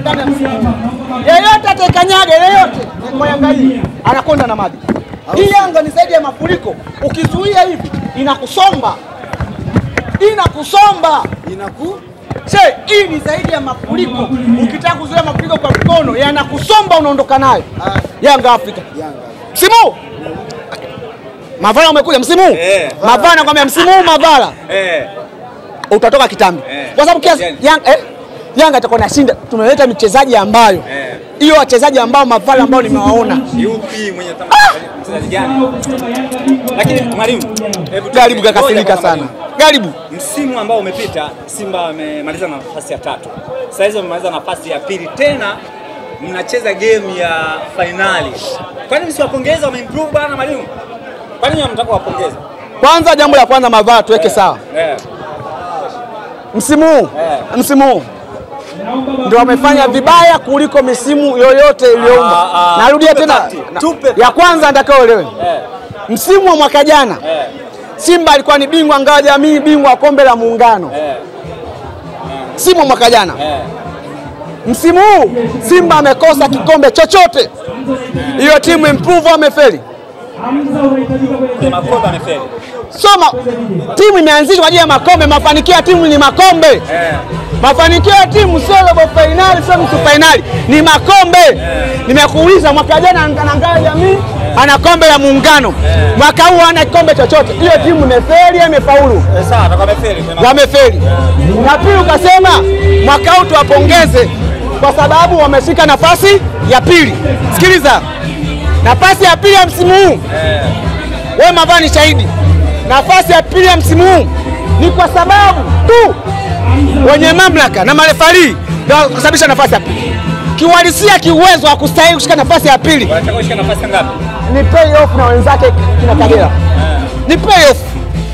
ndani ya msimu. Yeyote atakanyaga yeyote kwa Yanga hii anakonda na maji. Hii Yanga ni zaidi ya mafuriko. Ukizuia hivi inakusomba. Hii ni zaidi ya mafuriko. Ukitaka kuzuia mafuriko kwa mkono yanakusomba unaondoka nayo. Yanga Afrika. Msimu Mavala umekuja msimu? Mavala nakwambia msimu Mavala. Utatoka kitambi. Kwa sababu Yanga itakuwa nashinda. Tumeleta michezaji ambayo hiyo wachezaji ambao Mavala ambao nimewaona. Yupi mwenye mchezaji gani? Lakini mwalimu, Garibu kakasirika sana. Garibu. Msimu ambao umepita Simba amemaliza nafasi ya 3. Sasa hizo mmaliza nafasi ya 2 tena mnacheza game ya finali. Kwani msiwapongeza wameimprove bana mwalimu? Kwani mnataka kuwapongeza? Kwanza jambo la kwanza Mavala tuweke sawa. Msimu ndio wamefanya vibaya kuliko misimu yoyote iliyoumba. Narudia tena. Ya kwanza ndakaoelewe. Msimu wa mwaka jana Simba alikuwa ni bingwa ngao jamii, bingwa wa kombe la muungano. Msimu wa mwaka jana. Msimu huu Simba amekosa kikombe chochote. Hiyo timu improve amefeli. Makombe amefeli. Soma timu imeanzishwa kwa ajili ya makombe, mafanikio ya timu ni makombe. Mafanikio ya timu sio robo finali, sio nusu finali, ni makombe. Nimekuuliza mwaka jana ana ngao jamii, ana kombe la muungano. Mwaka huu hana kikombe chochote. Hiyo timu imefeli au imefaulu? Sawa, wamefeli. Wamefeli. Na pili ukasema mwaka huu tuwapongeze kwa sababu wameshika nafasi ya 2. Sikiliza. Nafasi ya 2 ya msimu huu. Wewe Mavala ni shahidi. Nafasi ya 2 ya msimu huu ni kwa sababu tu wenye mamlaka na marefari ndio kusababisha nafasi ya 2. Kiuhalisia kiuwezo wa kustahili kushika nafasi ya 2. Wanataka kushika nafasi ngapi? Ni playoff na wenzake kina Kagera. Ni playoff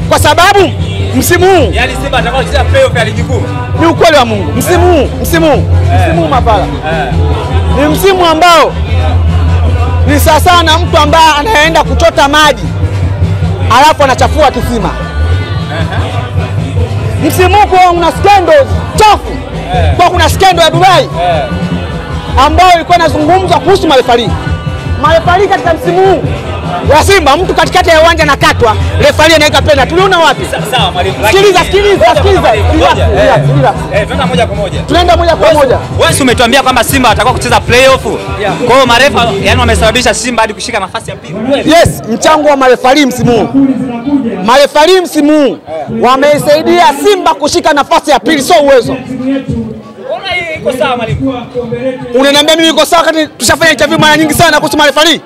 kwa sababu msimu huu yani Simba atakao kucheza playoff ya ligi kuu. Ni ukweli wa Mungu. Msimu Mavala. Ni msimu ambao ni sasa na mtu ambaye anaenda kuchota maji alafu anachafua kisima. Msimu huu kuna scandals chafu. Kwa kuna scandal ya Dubai ambayo ilikuwa inazungumzwa kuhusu marefari. Marefari katika msimu huu wa Simba mtu katikati ya uwanja anakatwa, refari anaweka penalty. Tuliona wapi? Sawa mwalimu. Sikiliza. Tunaenda moja kwa moja. Tunaenda moja kwa moja. Wewe umetuambia kwamba Simba atakuwa kucheza playoff. Kwa hiyo marefa yani wamesababisha Simba hadi kushika nafasi ya 2. Yes, mchango wa marefari msimu huu. Marefari msimu huu wamesaidia Simba kushika nafasi ya 2, sio uwezo. Ona hii iko sawa mwalimu. Unaniambia mimi niko sawa wakati tushafanya interview mara nyingi sana kuhusu marefari?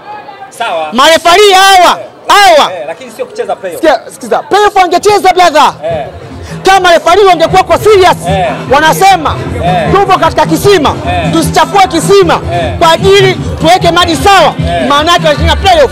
Sawa. Marefari hawa. Lakini sio kucheza playoff. Sikiza. Playoff wangecheza brother. Kama refari wangekuwa kwa serious, wanasema tupo katika kisima, tusichafue kisima kwa ajili tuweke maji sawa, maana yake tunacheza playoff.